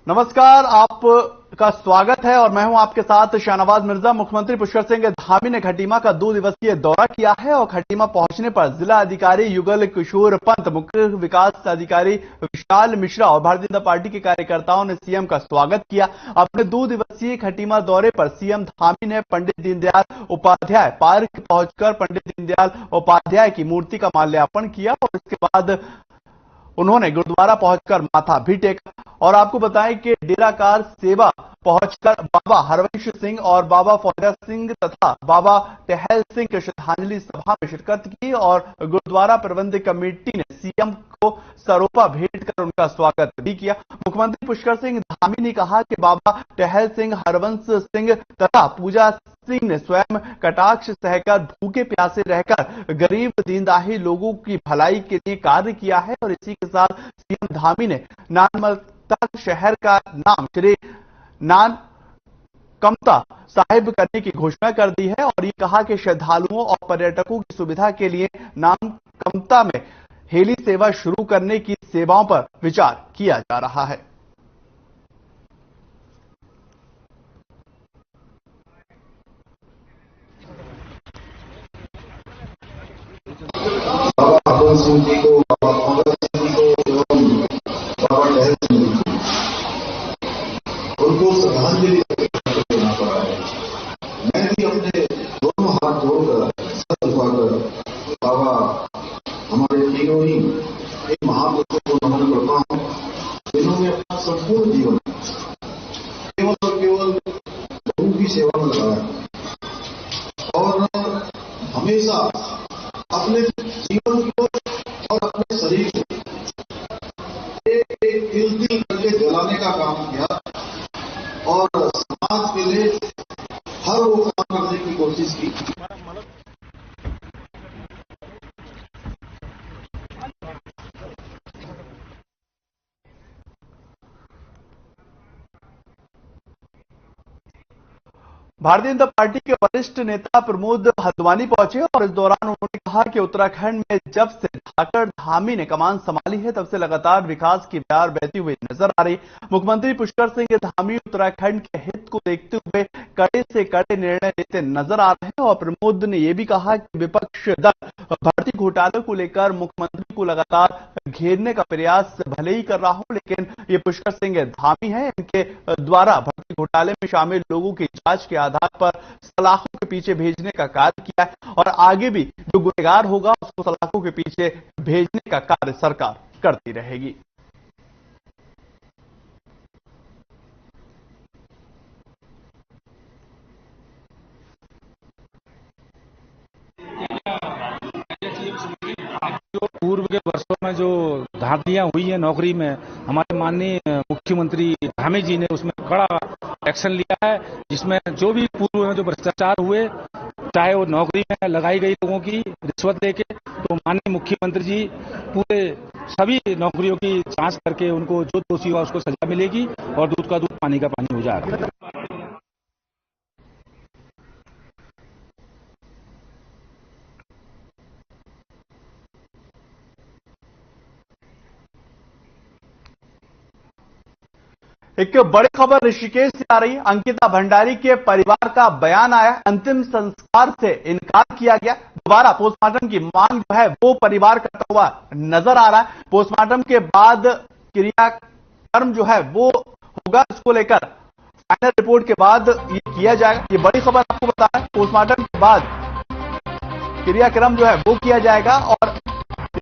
नमस्कार, आपका स्वागत है और मैं हूं आपके साथ शाहनवाज मिर्जा। मुख्यमंत्री पुष्कर सिंह धामी ने खटीमा का 2 दिवसीय दौरा किया है और खटीमा पहुंचने पर जिला अधिकारी युगल किशोर पंत, मुख्य विकास अधिकारी विशाल मिश्रा और भारतीय जनता पार्टी के कार्यकर्ताओं ने सीएम का स्वागत किया। अपने 2 दिवसीय खटीमा दौरे पर सीएम धामी ने पंडित दीनदयाल उपाध्याय पार्क पहुंचकर पंडित दीनदयाल उपाध्याय की मूर्ति का माल्यार्पण किया और इसके बाद उन्होंने गुरुद्वारा पहुंचकर माथा भी टेका। और आपको बताएं कि डेरा कार सेवा पहुंचकर बाबा हरवंश सिंह और बाबा फौजा सिंह तथा बाबा टहल सिंह की श्रद्धांजलि सभा में शिरकत की और गुरुद्वारा प्रबंधक कमेटी ने सीएम को सरोपा भेंट कर उनका स्वागत भी किया। मुख्यमंत्री पुष्कर सिंह धामी ने कहा कि बाबा टहल सिंह, हरवंश सिंह तथा पूजा सिंह ने स्वयं कटाक्ष सहकर भूखे प्यासे रहकर गरीब दीनदाही लोगों की भलाई के लिए कार्य किया है और इसी के साथ सीएम धामी ने नानमता शहर का नाम श्री नान कमता साहिब करने की घोषणा कर दी है और ये कहा कि श्रद्धालुओं और पर्यटकों की सुविधा के लिए नान कमता में हेली सेवा शुरू करने की सेवाओं पर विचार किया जा रहा है। बाबा हरवंश सिंह जी को, बाबा फौजा सिंह जी को एवं बाबा टहल सिंह जी को उनको श्रद्धांजलि देना पड़ा है। मैं भी अपने दोनों हाथ जोड़कर सर झुकाकर बाबा हमारे तीनों ही इन महापुरुषों को नमन करता हूं, जिन्होंने अपना संपूर्ण जीवन केवल और केवल लोगों की सेवा में लगाया और हमेशा अपने जीवन को और अपने शरीर को एक तिल करके जलाने का काम किया और समाज के लिए हर वो काम करने की कोशिश की। भारतीय जनता पार्टी के वरिष्ठ नेता प्रमोद हल्द्वानी पहुंचे और इस दौरान उन्होंने कहा कि उत्तराखंड में जब से धाकड़ धामी ने कमान संभाली है तब से लगातार विकास की बयार बहती हुई नजर आ रही। मुख्यमंत्री पुष्कर सिंह धामी उत्तराखंड के हित को देखते हुए कड़े से कड़े निर्णय लेते नजर आ रहे हैं और प्रमोद ने यह भी कहा कि विपक्ष दल भर्ती घोटाले को लेकर मुख्यमंत्री को लगातार घेरने का प्रयास भले ही कर रहा हो, लेकिन ये पुष्कर सिंह धामी है, इनके द्वारा भर्ती घोटाले में शामिल लोगों की जांच के आधार पर सलाखों के पीछे भेजने का कार्य किया है और आगे भी जो गुनहगार होगा उसको सलाखों के पीछे भेजने का कार्य सरकार करती रहेगी। जो पूर्व के वर्षों में जो धांधलियां हुई है नौकरी में, हमारे माननीय मुख्यमंत्री धामी जी ने उसमें कड़ा एक्शन लिया है, जिसमें जो भी पूर्व में जो भ्रष्टाचार हुए, चाहे वो नौकरी में लगाई गई लोगों की रिश्वत लेके, तो माननीय मुख्यमंत्री जी पूरे सभी नौकरियों की जांच करके उनको जो दोषी हुआ उसको सजा मिलेगी और दूध का दूध पानी का पानी हो जाएगा। एक बड़ी खबर ऋषिकेश से आ रही। अंकिता भंडारी के परिवार का बयान आया, अंतिम संस्कार से इनकार किया गया, दोबारा पोस्टमार्टम की मांग जो है वो परिवार करता हुआ नजर आ रहा है। पोस्टमार्टम के बाद क्रियाकर्म जो है वो होगा, इसको लेकर फाइनल रिपोर्ट के बाद ये किया जाएगा। ये बड़ी खबर आपको बता रहा है, पोस्टमार्टम के बाद क्रियाक्रम जो है वो किया जाएगा और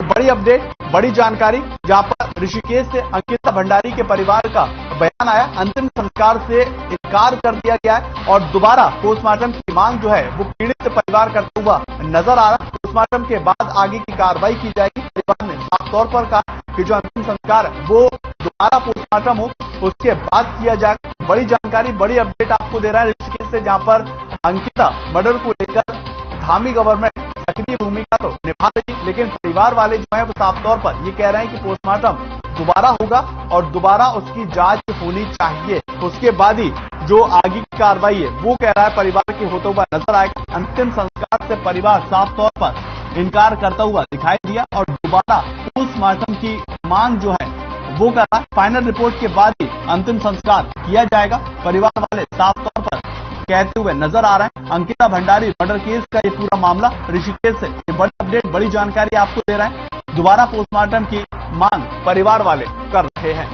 बड़ी अपडेट, बड़ी जानकारी जहां पर ऋषिकेश से अंकिता भंडारी के परिवार का बयान आया, अंतिम संस्कार से इनकार कर दिया गया है और दोबारा पोस्टमार्टम की मांग जो है वो पीड़ित परिवार करता हुआ नजर आ रहा है। पोस्टमार्टम के बाद आगे की कार्रवाई की जाएगी। परिवार ने साफ तौर पर कहा कि जो अंतिम संस्कार है वो दोबारा पोस्टमार्टम हो उसके बाद किया जाएगा। बड़ी जानकारी, बड़ी अपडेट आपको दे रहा है ऋषिकेश से, जहां पर अंकिता मर्डर को लेकर धामी गवर्नमेंट सक्रिय भूमिका तो निभा रही, लेकिन परिवार वाले जो है वो साफ तौर पर ये कह रहे हैं कि पोस्टमार्टम दोबारा होगा और दोबारा उसकी जांच होनी चाहिए, उसके बाद ही जो आगे की कार्रवाई है वो कह रहा है परिवार के होता हुआ नजर आएगा। अंतिम संस्कार से परिवार साफ तौर पर इनकार करता हुआ दिखाई दिया और दोबारा पोस्टमार्टम की मांग जो है वो करा। फाइनल रिपोर्ट के बाद ही अंतिम संस्कार किया जाएगा, परिवार वाले साफ तौर पर कहते हुए नजर आ रहे हैं। अंकिता भंडारी मर्डर केस का ये पूरा मामला ऋषिकेश से ये बड़ी अपडेट, बड़ी जानकारी आपको दे रहे हैं। दोबारा पोस्टमार्टम की मांग परिवार वाले कर रहे हैं।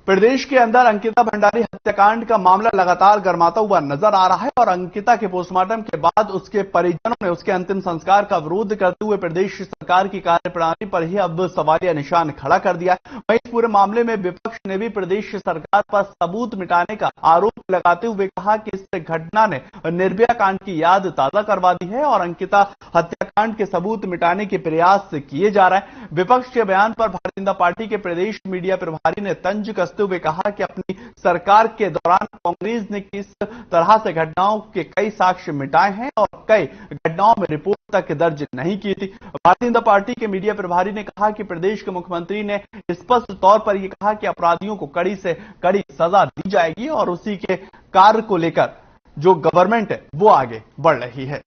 प्रदेश के अंदर अंकिता भंडारी हत्याकांड का मामला लगातार गर्माता हुआ नजर आ रहा है और अंकिता के पोस्टमार्टम के बाद उसके परिजनों ने उसके अंतिम संस्कार का विरोध करते हुए प्रदेश सरकार की कार्यप्रणाली पर ही अब सवालिया निशान खड़ा कर दिया है। वहीं इस पूरे मामले में विपक्ष ने भी प्रदेश सरकार पर सबूत मिटाने का आरोप लगाते हुए कहा कि इस घटना ने निर्भया कांड की याद ताजा करवा दी है और अंकिता हत्याकांड के सबूत मिटाने के प्रयास किए जा रहे हैं। विपक्ष के बयान पर भारतीय जनता पार्टी के प्रदेश मीडिया प्रभारी ने तंज कसते हुए कहा कि अपनी सरकार के दौरान कांग्रेस ने किस तरह से घटनाओं के कई साक्ष्य मिटाए हैं और कई घटनाओं में रिपोर्ट तक दर्ज नहीं की थी। भारतीय जनता पार्टी के मीडिया प्रभारी ने कहा कि प्रदेश के मुख्यमंत्री ने स्पष्ट तौर पर यह कहा कि अपराधियों को कड़ी से कड़ी सजा दी जाएगी और उसी के कार्य को लेकर जो गवर्नमेंट है वो आगे बढ़ रही है।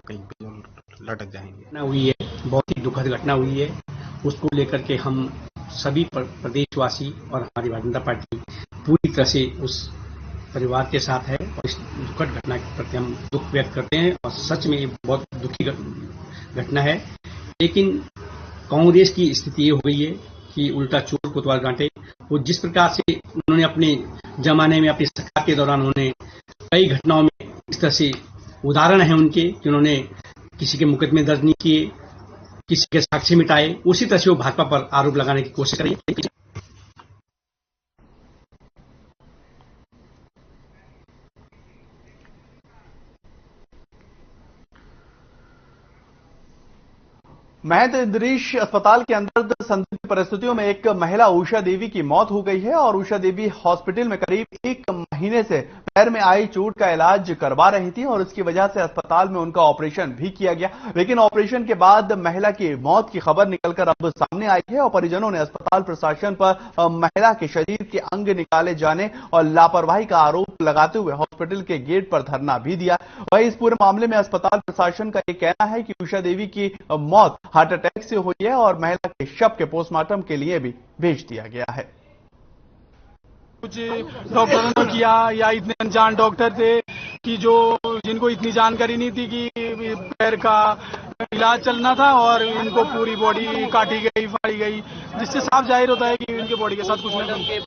कहीं पे लटक जाएंगे। घटना हुई है, बहुत ही दुखद घटना हुई है। उसको लेकर के हम सभी प्रदेशवासी और हमारी भारतीय जनता पार्टी पूरी तरह से उस परिवार के साथ है और इस दुखद घटना के प्रति हम दुख व्यक्त करते हैं और सच में ये बहुत दुखी घटना है। लेकिन कांग्रेस की स्थिति ये हो गई है कि उल्टा चोर कोतवाल काटे। वो जिस प्रकार से उन्होंने अपने जमाने में अपनी सरकार के दौरान उन्होंने कई घटनाओं में इस तरह से उदाहरण है उनके कि उन्होंने किसी के मुकदमे दर्ज नहीं किए, किसी के साक्ष्य मिटाए, उसी तरह से वो भाजपा पर आरोप लगाने की कोशिश कर रही है। महंत इंद्रीश अस्पताल के अंदर संदिग्ध परिस्थितियों में एक महिला उषा देवी की मौत हो गई है और उषा देवी हॉस्पिटल में करीब 1 महीने से पैर में आई चोट का इलाज करवा रही थी और इसकी वजह से अस्पताल में उनका ऑपरेशन भी किया गया। लेकिन ऑपरेशन के बाद महिला की मौत की खबर निकलकर अब सामने आई है और परिजनों ने अस्पताल प्रशासन पर महिला के शरीर के अंग निकाले जाने और लापरवाही का आरोप लगाते हुए हॉस्पिटल के गेट पर धरना भी दिया। वहीं इस पूरे मामले में अस्पताल प्रशासन का यह कहना है कि उषा देवी की मौत हार्ट अटैक से हुई है और महिला के शव के पोस्टमार्टम के लिए भी भेज दिया गया है। कुछ डॉक्टरों ने किया या इतने अनजान डॉक्टर थे कि जिनको इतनी जानकारी नहीं थी कि पैर का इलाज चलना था और इनको पूरी बॉडी काटी गई, फाड़ी गई, जिससे साफ जाहिर होता है कि इनके बॉडी के साथ कुछ नहीं।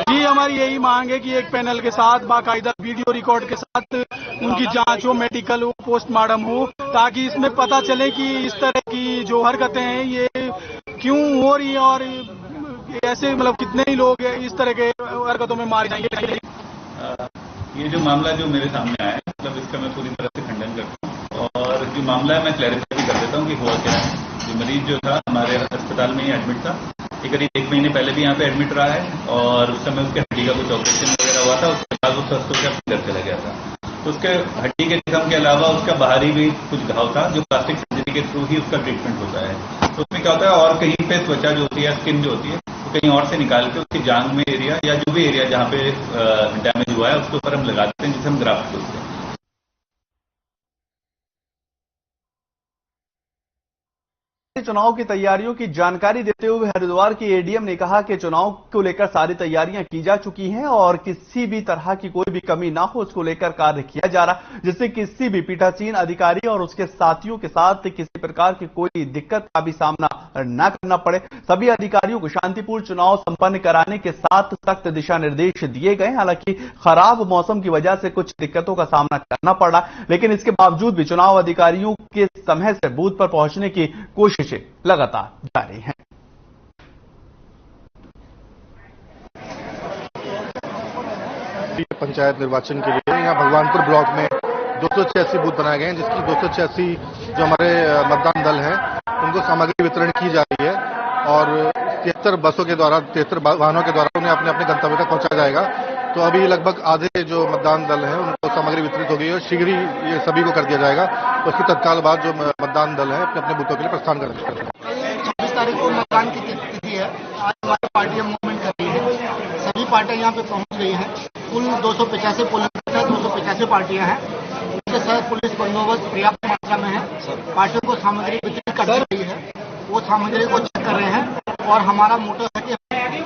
जी हमारी यही मांग है कि एक पैनल के साथ बाकायदा वीडियो रिकॉर्ड के साथ उनकी जांच हो, मेडिकल हो, पोस्टमार्टम हो, ताकि इसमें पता चले कि इस तरह की जो हरकतें हैं ये क्यों हो रही है और ऐसे मतलब कितने ही लोग इस तरह के हरकतों में मारे जाएंगे। ये जो मामला जो मेरे सामने आया है, मतलब इसका मैं पूरी तरह से खंडन करता हूँ और जो मामला है मैं क्लैरिफाई भी कर देता हूँ कि हुआ क्या है। जो मरीज जो था हमारे अस्पताल में ही एडमिट था, ये करीब 1 महीने पहले भी यहाँ पे एडमिट रहा है और उस समय उसके हड्डी का कुछ ऑपरेशन वगैरह हुआ था। उसके बाद वो स्वस्थ होकर अपने घर चला गया था। तो उसके हड्डी के जख्म के अलावा उसका बाहरी भी कुछ घाव था जो प्लास्टिक सर्जरी के थ्रू ही उसका ट्रीटमेंट होता है। तो उसमें क्या होता है और कहीं पे त्वचा जो होती है, स्किन जो होती है, तो कहीं और से निकाल के उसकी जांघ में एरिया या जो भी एरिया जहाँ पे डैमेज हुआ है उसके ऊपर हम लगा देते हैं, जिसे हम ग्राफ्ट बोलते हैं। चुनाव की तैयारियों की जानकारी देते हुए हरिद्वार के एडीएम ने कहा कि चुनाव को लेकर सारी तैयारियां की जा चुकी हैं और किसी भी तरह की कोई भी कमी ना हो उसको लेकर कार्य किया जा रहा, जिससे किसी भी पीठासीन अधिकारी और उसके साथियों के साथ किसी प्रकार की कोई दिक्कत का भी सामना न करना पड़े। सभी अधिकारियों को शांतिपूर्ण चुनाव संपन्न कराने के साथ सख्त दिशा निर्देश दिए गए। हालांकि खराब मौसम की वजह से कुछ दिक्कतों का सामना करना पड़ रहा, लेकिन इसके बावजूद भी चुनाव अधिकारियों के समय से बूथ पर पहुंचने की कोशिश लगातार जारी है। पंचायत निर्वाचन के लिए यहाँ भगवानपुर ब्लॉक में 286 बूथ बनाए गए हैं, जिसकी 286 जो हमारे मतदान दल हैं उनको सामग्री वितरण की जा रही है और 73 बसों के द्वारा 73 वाहनों के द्वारा उन्हें अपने अपने गंतव्य तक पहुंचाया जाएगा। तो अभी लगभग आधे जो मतदान दल हैं उनको सामग्री वितरित हो गई है, शीघ्र ही ये सभी को कर दिया जाएगा। तो उसके तत्काल बाद जो मतदान दल है अपने अपने बूथों के लिए प्रस्थान कर सकते हैं। 26 तारीख को मतदान की तिथि है। आज हमारी पार्टियां मूवमेंट कर रही है, सभी पार्टियां यहाँ पे पहुंच गई हैं। कुल 285 पोलिंग बूथ है, 285 पार्टियां हैं। इसके साथ पुलिस बंदोबस्त पर्याप्त मात्रा में है। पार्टियों को सामग्री वितरित कर दी गई है, वो सामग्री को चेक कर रहे हैं और हमारा मोटो है कि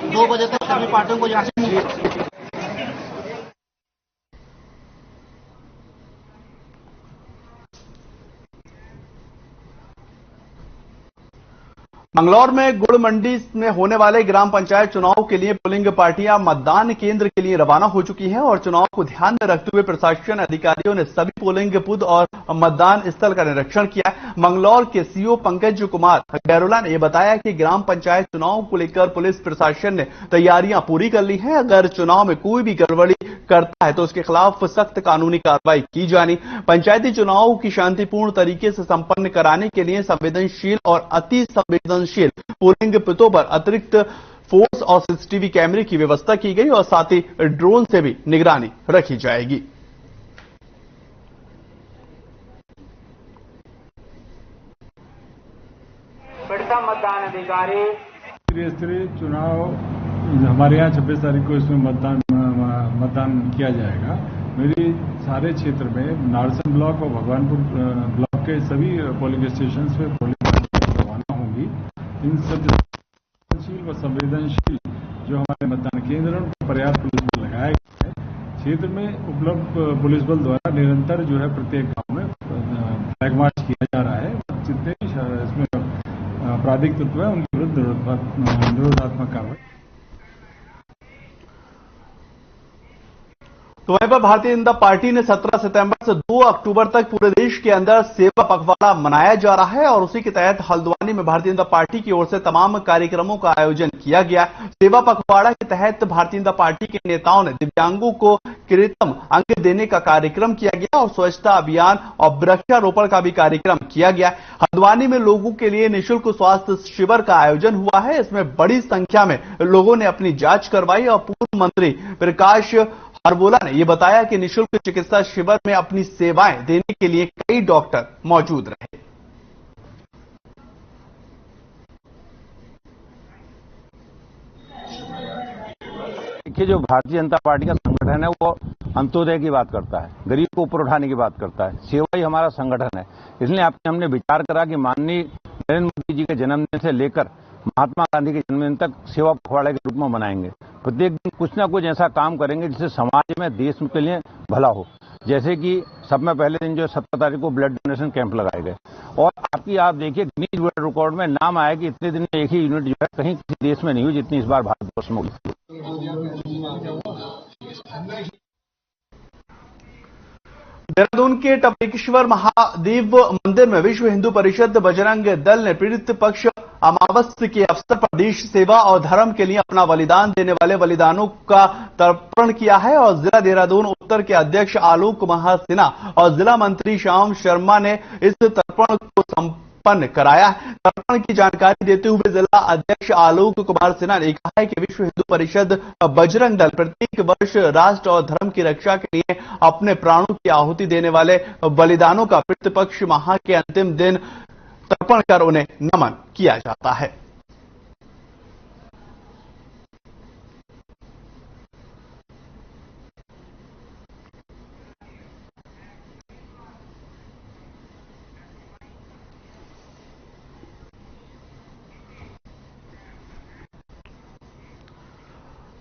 2 बजे तक सभी पार्टियों को यहाँ से मंगलौर में गुड़ मंडी में होने वाले ग्राम पंचायत चुनाव के लिए पोलिंग पार्टियां मतदान केंद्र के लिए रवाना हो चुकी हैं और चुनाव को ध्यान में रखते हुए प्रशासन अधिकारियों ने सभी पोलिंग बूथ और मतदान स्थल का निरीक्षण किया। मंगलौर के सीओ पंकज कुमार गैरोला ने बताया कि ग्राम पंचायत चुनाव को लेकर पुलिस प्रशासन ने तैयारियां पूरी कर ली हैं। अगर चुनाव में कोई भी गड़बड़ी करता है तो उसके खिलाफ सख्त कानूनी कार्रवाई की जानी। पंचायती चुनाव की शांतिपूर्ण तरीके से संपन्न कराने के लिए संवेदनशील और अति संवेदनशील पोलिंग बूथों पर अतिरिक्त फोर्स और सीसीटीवी कैमरे की व्यवस्था की गई और साथ ही ड्रोन से भी निगरानी रखी जाएगी। मतदान अधिकारी त्रिस्तरीय चुनाव हमारे यहाँ 26 तारीख को इसमें मतदान किया जाएगा। मेरी सारे क्षेत्र में नारसन ब्लॉक और भगवानपुर ब्लॉक के सभी पोलिंग स्टेशन पे पोलिंग रवाना होंगी। इन सब व संवेदनशील जो हमारे मतदान केंद्र हैं पर्याप्त पुलिस बल लगाया गया है। क्षेत्र में उपलब्ध पुलिस बल द्वारा निरंतर जो है प्रत्येक गांव में फ्लैग मार्च किया जा रहा है। जितने इसमें आपराधिक तत्व है उनके विरुद्ध निरोधात्मक कार्रवाई। तो वहीं पर भारतीय जनता पार्टी ने 17 सितंबर से 2 अक्टूबर तक पूरे देश के अंदर सेवा पखवाड़ा मनाया जा रहा है और उसी के तहत हल्द्वानी में भारतीय जनता पार्टी की ओर से तमाम कार्यक्रमों का आयोजन किया गया। सेवा पखवाड़ा के तहत भारतीय जनता पार्टी के नेताओं ने दिव्यांगों को कृत्रिम अंग देने का कार्यक्रम किया गया और स्वच्छता अभियान और वृक्षारोपण का भी कार्यक्रम किया गया। हल्द्वानी में लोगों के लिए निःशुल्क स्वास्थ्य शिविर का आयोजन हुआ है। इसमें बड़ी संख्या में लोगों ने अपनी जांच करवाई और पूर्व मंत्री प्रकाश हरबोला ने यह बताया कि निःशुल्क चिकित्सा शिविर में अपनी सेवाएं देने के लिए कई डॉक्टर मौजूद रहे। देखिए, जो भारतीय जनता पार्टी का संगठन है वो अंत्योदय की बात करता है, गरीब को ऊपर उठाने की बात करता है। सेवा ही हमारा संगठन है। इसलिए हमने विचार करा कि माननीय नरेंद्र मोदी जी के जन्मदिन से लेकर महात्मा गांधी के जन्मदिन तक सेवा पखवाड़े के रूप में मनाएंगे। प्रत्येक दिन कुछ ना कुछ ऐसा काम करेंगे जिससे समाज में देश के लिए भला हो। जैसे कि सब में पहले दिन जो 17 तारीख को ब्लड डोनेशन कैंप लगाए गए और आप देखिए गिनीज वर्ल्ड रिकॉर्ड में नाम आया कि इतने दिन में एक ही यूनिट जो है कहीं किसी देश में नहीं हुई जितनी इस बार भारतवर्ष में हुई। देहरादून के टपकेश्वर महादेव मंदिर में विश्व हिंदू परिषद बजरंग दल ने पीड़ित पक्ष अमावस्या के अवसर पर देश सेवा और धर्म के लिए अपना बलिदान देने वाले बलिदानों का तर्पण किया है और जिला देहरादून उत्तर के अध्यक्ष आलोक कुमार सिन्हा और जिला मंत्री श्याम शर्मा ने इस तर्पण को संपन्न कराया। तर्पण की जानकारी देते हुए जिला अध्यक्ष आलोक कुमार सिन्हा ने कहा है कि विश्व हिंदू परिषद बजरंग दल प्रत्येक वर्ष राष्ट्र और धर्म की रक्षा के लिए अपने प्राणों की आहुति देने वाले बलिदानों का पितृपक्ष माह के अंतिम दिन तर्पण कर उन्हें नमन किया जाता है।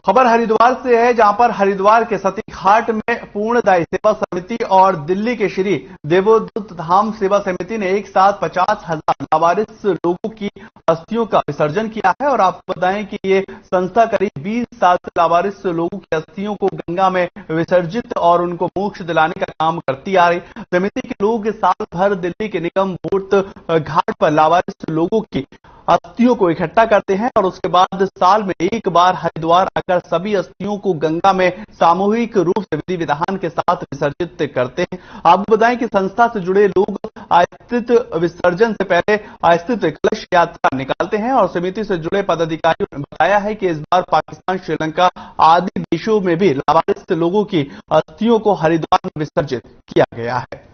खबर हरिद्वार से है, जहां पर हरिद्वार के सती घाट में पूर्णदायी सेवा समिति और दिल्ली के श्री देवोदूत धाम सेवा समिति ने एक साथ 50,000 लावारिस लोगों की अस्थियों का विसर्जन किया है। और आपको बताएं कि ये संस्था करीब 20 साल से लावारिस लोगों की अस्थियों को गंगा में विसर्जित और उनको मोक्ष दिलाने का काम करती आ रही। समिति के लोग साल भर दिल्ली के निगम बोध घाट पर लावारिस लोगों की अस्थियों को इकट्ठा करते हैं और उसके बाद साल में एक बार हरिद्वार आकर सभी अस्थियों को गंगा में सामूहिक रूप से विधि विधान के साथ विसर्जित करते हैं। आपको बताएं कि संस्था से जुड़े लोग आस्थित विसर्जन से पहले आस्थित कलश यात्रा निकालते हैं और समिति से जुड़े पदाधिकारियों ने बताया है कि इस बार पाकिस्तान, श्रीलंका आदि देशों में भी लावारिस लोगों की अस्थियों को हरिद्वार में विसर्जित किया गया है।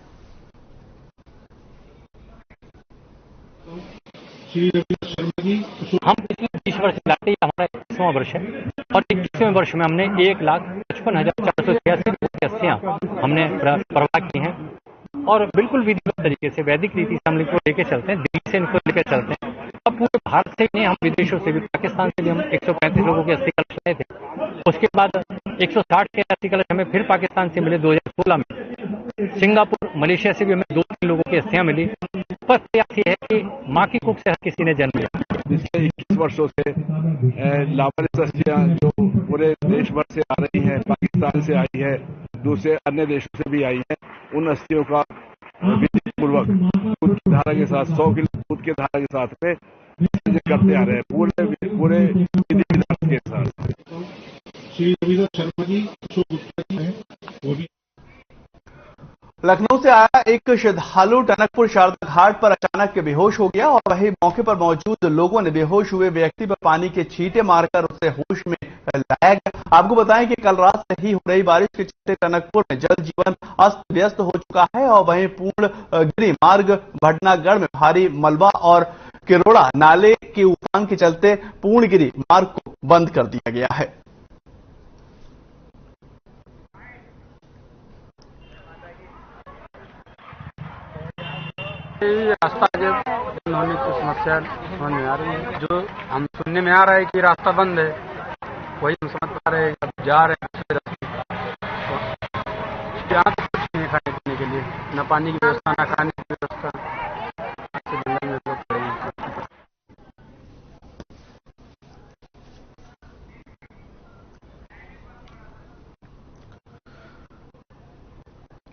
हम पिछले 20 वर्ष लाते हमारा 21वां वर्ष है और 21वें वर्ष में हमने 1,55,000 55,486 लोगों की अस्थियां हमने परवाह की हैं और बिल्कुल विधिवत तरीके से वैदिक रीति से हम इनको लेके चलते हैं, दिल्ली से इनको लेकर चलते हैं। अब पूरे भारत से नहीं, हम विदेशों से भी, पाकिस्तान से भी हम 135 लोगों के अस्थि कलश लाए थे। उसके बाद 160 के अस्थि कलश हमें फिर पाकिस्तान से मिले 2016 में। सिंगापुर, मलेशिया से भी हमें 2-3 लोगों की अस्थियां मिली। पर प्रयास ये है कि माँ की कुख से हर किसी ने जन्म लिया। पिछले 21 वर्षों से लावारिस अस्थियां जो पूरे देश भर से आ रही हैं, पाकिस्तान से आई है, दूसरे अन्य देशों से भी आई है, उन अस्थियों का विधि पूर्वक दूध की धारा के साथ 100 किलो दूध की धारा के साथ में करते आ रहे हैं, पूरे विधि विधान के साथ। श्री रविंद्र शर्मा जी है वो भी। लखनऊ से आया एक श्रद्धालु टनकपुर शारदा घाट पर अचानक बेहोश हो गया और वहीं मौके पर मौजूद लोगों ने बेहोश हुए व्यक्ति पर पानी के छींटे मारकर उसे होश में लाया गया। आपको बताएं कि कल रात से ही हो रही बारिश के चलते टनकपुर में जल जीवन अस्त व्यस्त हो चुका है और वहीं पूर्णगिरी मार्ग भटनागढ़ में भारी मलबा और किरोड़ा नाले के उफान के चलते पूर्णगिरी मार्ग को बंद कर दिया गया है। रास्ता के बंद होने की समस्या समझ में आ रही है। जो हम सुनने में आ रहा है कि रास्ता बंद है, वही हम समझ पा रहे हैं। अब जा रहे हैं यहाँ तो कुछ नहीं खाने पीने के लिए, न पानी की व्यवस्था, न खाने की व्यवस्था। जंगल में लोग खड़े हैं।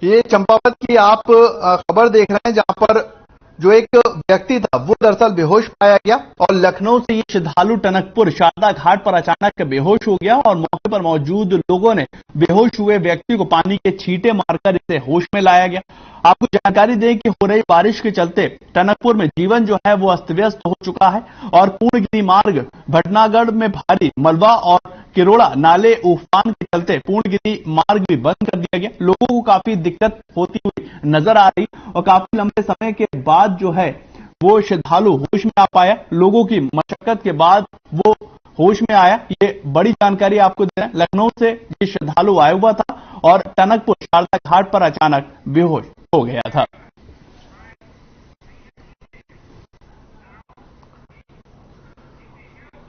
ये चंपावत की आप खबर देख रहे हैं जहां पर जो एक व्यक्ति था वो दरअसल बेहोश पाया गया और लखनऊ से ये श्रद्धालु टनकपुर शारदा घाट पर अचानक बेहोश हो गया और मौके पर मौजूद लोगों ने बेहोश हुए व्यक्ति को पानी के छींटे मारकर इसे होश में लाया गया। आपको जानकारी दें कि हो रही बारिश के चलते टनकपुर में जीवन जो है वो अस्त व्यस्त हो चुका है और पूर्णगिरी मार्ग भटनागढ़ में भारी मलबा और किरोड़ा नाले उफान के चलते पूर्णगिरी मार्ग भी बंद कर दिया गया। लोगों को काफी दिक्कत होती हुई नजर आ रही और काफी लंबे समय के बाद जो है वो श्रद्धालु होश में आ पाया। लोगों की मशक्कत के बाद वो होश में आया। ये बड़ी जानकारी आपको दे रहे हैं। लखनऊ से ये श्रद्धालु आया हुआ था और टनकपुर शारदा घाट पर अचानक बेहोश हो गया था।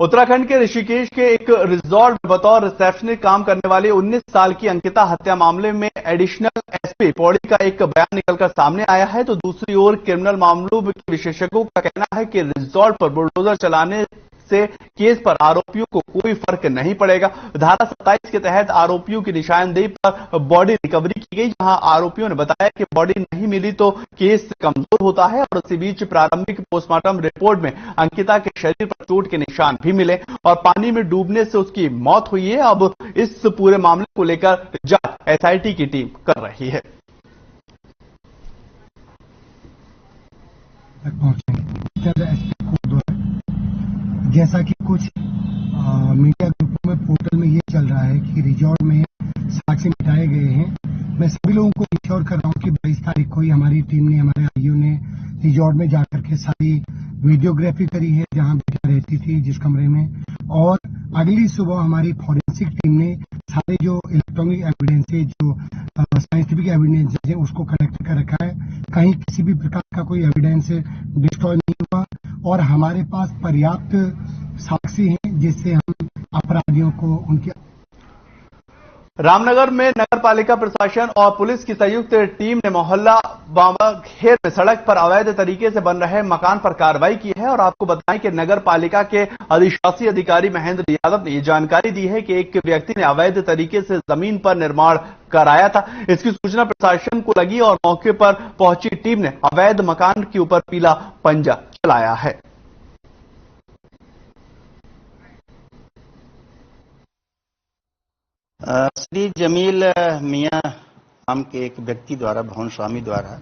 उत्तराखंड के ऋषिकेश के एक रिजॉर्ट में बतौर रिसेप्शनिस्ट काम करने वाली 19 साल की अंकिता हत्या मामले में एडिशनल एसपी पौड़ी का एक बयान निकलकर सामने आया है। तो दूसरी ओर क्रिमिनल मामलों के विशेषज्ञों का कहना है कि रिजॉर्ट पर बुलडोजर चलाने से केस पर आरोपियों को कोई फर्क नहीं पड़ेगा। धारा 27 के तहत आरोपियों की निशानदेही पर बॉडी रिकवरी की गई, जहां आरोपियों ने बताया कि बॉडी नहीं मिली तो केस कमजोर होता है। और इसी बीच प्रारंभिक पोस्टमार्टम रिपोर्ट में अंकिता के शरीर पर चोट के निशान भी मिले और पानी में डूबने से उसकी मौत हुई है। अब इस पूरे मामले को लेकर जांच एसआईटी की टीम कर रही है। जैसा कि कुछ मीडिया ग्रुपों में पोर्टल में ये चल रहा है कि रिजॉर्ट में साक्ष्य मिटाए गए हैं। मैं सभी लोगों को इंश्योर कर रहा हूँ कि 22 तारीख को ही हमारी टीम ने, हमारे आईओ ने रिजॉर्ट में जाकर के सारी वीडियोग्राफी करी है जहां बेटियां रहती थी जिस कमरे में, और अगली सुबह हमारी फॉरेंसिक टीम ने सारे जो इलेक्ट्रॉनिक एविडेंसेज, जो साइंटिफिक एविडेंस है उसको कलेक्ट कर रखा है। कहीं किसी भी प्रकार का कोई एविडेंस डिस्ट्रॉय नहीं हुआ और हमारे पास पर्याप्त साक्षी हैं जिससे हम अपराधियों को उनके। रामनगर में नगर पालिका प्रशासन और पुलिस की संयुक्त टीम ने मोहल्ला बाबा घेर में सड़क पर अवैध तरीके से बन रहे मकान पर कार्रवाई की है। और आपको बताएं कि नगर पालिका के अधिशासी अधिकारी महेंद्र यादव ने ये जानकारी दी है कि एक व्यक्ति ने अवैध तरीके से जमीन पर निर्माण कराया था। इसकी सूचना प्रशासन को लगी और मौके पर पहुंची टीम ने अवैध मकान के ऊपर पीला पंजा चलाया है। श्री जमील मियां नाम के एक व्यक्ति द्वारा, भवन स्वामी द्वारा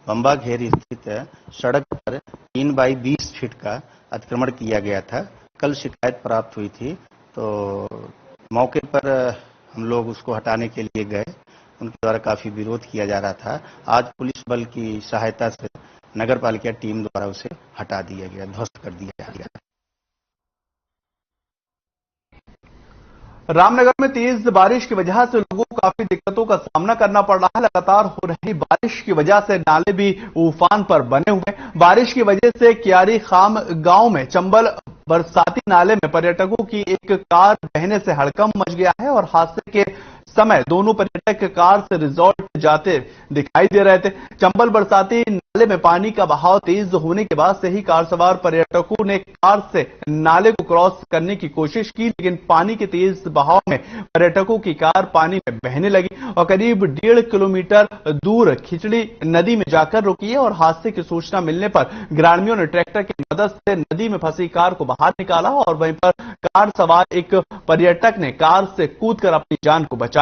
बंबा घेर स्थित सड़क पर 3 बाई 20 फीट का अतिक्रमण किया गया था। कल शिकायत प्राप्त हुई थी तो मौके पर हम लोग उसको हटाने के लिए गए। उनके द्वारा काफी विरोध किया जा रहा था। आज पुलिस बल की सहायता से नगर पालिका टीम द्वारा उसे हटा दिया गया, ध्वस्त कर दिया गया। रामनगर में तेज बारिश की वजह से लोगों को काफी दिक्कतों का सामना करना पड़ रहा है। लगातार हो रही बारिश की वजह से नाले भी उफान पर बने हुए हैं। बारिश की वजह से कियारी खाम गांव में चंबल बरसाती नाले में पर्यटकों की एक कार बहने से हड़कंप मच गया है और हादसे के समय दोनों पर्यटक कार से रिजॉर्ट जाते दिखाई दे रहे थे। चंबल बरसाती नाले में पानी का बहाव तेज होने के बाद से ही कार सवार पर्यटकों ने कार से नाले को क्रॉस करने की कोशिश की, लेकिन पानी के तेज बहाव में पर्यटकों की कार पानी में बहने लगी और करीब 1.5 किलोमीटर दूर खिचड़ी नदी में जाकर रुकी है। और हादसे की सूचना मिलने पर ग्रामीणों ने ट्रैक्टर की मदद से नदी में फंसी कार को बाहर निकाला और वहीं पर कार सवार एक पर्यटक ने कार से कूदकर अपनी जान को बचाया।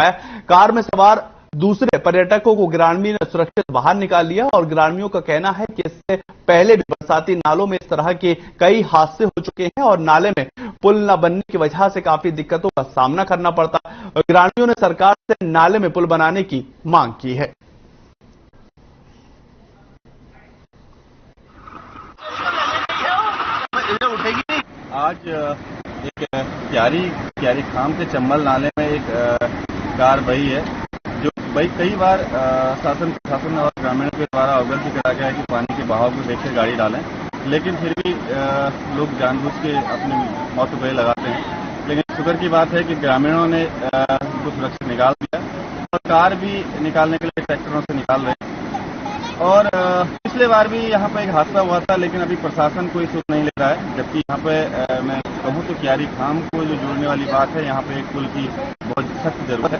कार में सवार दूसरे पर्यटकों को ग्रामीण ने सुरक्षित बाहर निकाल लिया और ग्रामीणों का कहना है कि इससे पहले भी बरसाती नालों में इस तरह के कई हादसे हो चुके हैं और नाले में पुल न बनने की वजह से काफी दिक्कतों का सामना करना पड़ता है। ग्रामीणों ने सरकार से नाले में पुल बनाने की मांग की है। आज एक कियारी खाम के चंबल नाले में एक कार बही है, जो भाई कई बार शासन प्रशासन और ग्रामीणों के द्वारा अवगत भी करा गया है कि पानी के बहाव को देखकर गाड़ी डालें, लेकिन फिर भी लोग जानबूझ के अपनी मौत पे लगाते हैं। लेकिन शुक्र की बात है कि ग्रामीणों ने उसको सुरक्षित निकाल दिया और कार भी निकालने के लिए ट्रैक्टरों से निकाल रहे हैं। और पिछले बार भी यहाँ पे एक हादसा हुआ था, लेकिन अभी प्रशासन कोई सूच नहीं ले रहा है। जबकि यहाँ पे मैं कहूँ तो कियारी खाम को जो जोड़ने वाली बात है, यहाँ पे एक पुल की बहुत सख्त जरूरत है।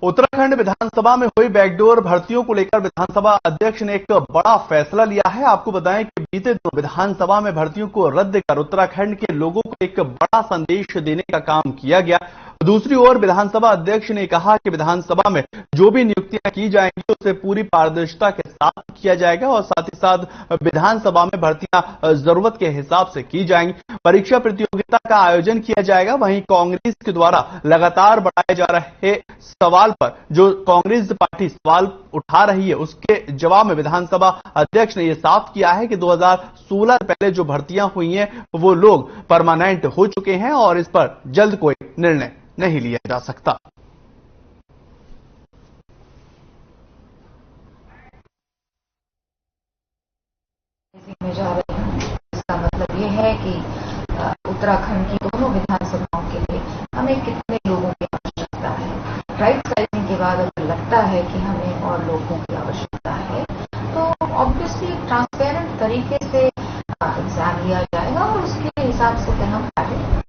उत्तराखंड विधानसभा में हुई बैकडोर भर्तियों को लेकर विधानसभा अध्यक्ष ने एक बड़ा फैसला लिया है। आपको बताएं कि बीते दिनों विधानसभा में भर्तियों को रद्द कर उत्तराखंड के लोगों को एक बड़ा संदेश देने का काम किया गया। दूसरी ओर विधानसभा अध्यक्ष ने कहा कि विधानसभा में जो भी नियुक्तियां की जाएंगी उसे पूरी पारदर्शिता के साथ किया जाएगा और साथ ही साथ विधानसभा में भर्तियां जरूरत के हिसाब से की जाएंगी। परीक्षा प्रतियोगिता का आयोजन किया जाएगा। वहीं कांग्रेस के द्वारा लगातार बढ़ाए जा रहे सवाल पर जो कांग्रेस पार्टी सवाल उठा रही है, उसके जवाब में विधानसभा अध्यक्ष ने यह साफ किया है कि 2016 से पहले जो भर्तियां हुई हैं वो लोग परमानेंट हो चुके हैं और इस पर जल्द कोई निर्णय नहीं लिया जा सकता। में जा रहे हैं, इसका मतलब ये है कि उत्तराखंड की दोनों विधानसभाओं के लिए हमें कितने लोगों की आवश्यकता है। राइट साइजिंग के बाद अगर लगता है कि हमें और लोगों की आवश्यकता है तो ऑब्वियसली ट्रांसपेरेंट तरीके से एग्जाम लिया जाएगा और उसके हिसाब से फिर हम कार्य करेंगे।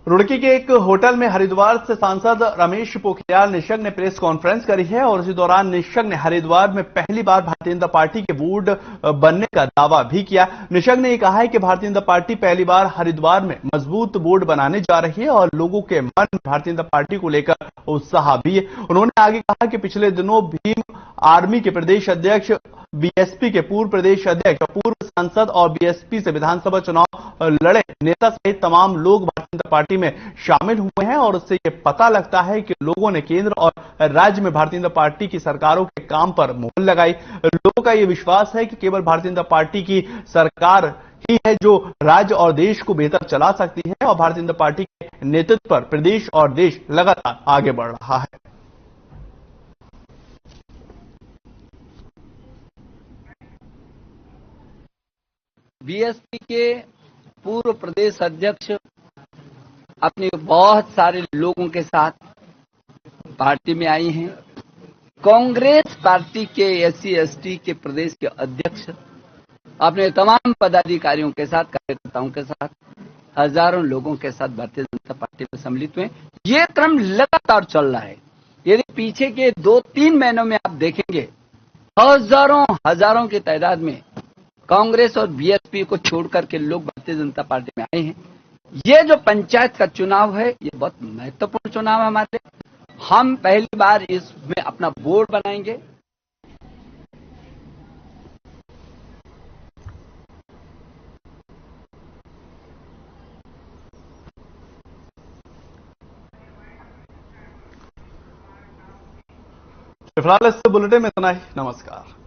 रुड़की के एक होटल में हरिद्वार से सांसद रमेश पोखरियाल निशंक ने प्रेस कॉन्फ्रेंस करी है और इसी दौरान निशंक ने हरिद्वार में पहली बार भारतीय जनता पार्टी के बोर्ड बनने का दावा भी किया। निशंक ने कहा है कि भारतीय जनता पार्टी पहली बार हरिद्वार में मजबूत बोर्ड बनाने जा रही है और लोगों के मन में भारतीय जनता पार्टी को लेकर उत्साह भी है। उन्होंने आगे कहा कि पिछले दिनों भीम आर्मी के प्रदेश अध्यक्ष, बीएसपी के पूर्व प्रदेश अध्यक्ष, पूर्व सांसद और बीएसपी से विधानसभा चुनाव लड़े नेता सहित तमाम लोग भारतीय जनता पार्टी में शामिल हुए हैं और उससे ये पता लगता है कि लोगों ने केंद्र और राज्य में भारतीय जनता पार्टी की सरकारों के काम पर मोहर लगाई। लोगों का ये विश्वास है कि केवल भारतीय जनता पार्टी की सरकार ही है जो राज्य और देश को बेहतर चला सकती है और भारतीय जनता पार्टी के नेतृत्व पर प्रदेश और देश लगातार आगे बढ़ रहा है। बीएसपी के पूर्व प्रदेश अध्यक्ष अपने बहुत सारे लोगों के साथ पार्टी में आई हैं। कांग्रेस पार्टी के एससी एसटी के प्रदेश के अध्यक्ष अपने तमाम पदाधिकारियों के साथ, कार्यकर्ताओं के साथ, हजारों लोगों के साथ भारतीय जनता पार्टी में सम्मिलित हुए। ये क्रम लगातार चल रहा है। यदि पीछे के 2-3 महीनों में आप देखेंगे, हजारों की तादाद में कांग्रेस और बीएसपी को छोड़कर के लोग भारतीय जनता पार्टी में आए हैं। ये जो पंचायत का चुनाव है, ये बहुत महत्वपूर्ण चुनाव है हमारे। हम पहली बार इसमें अपना बोर्ड बनाएंगे। फिलहाल इस बुलेटिन में इतना ही। नमस्कार।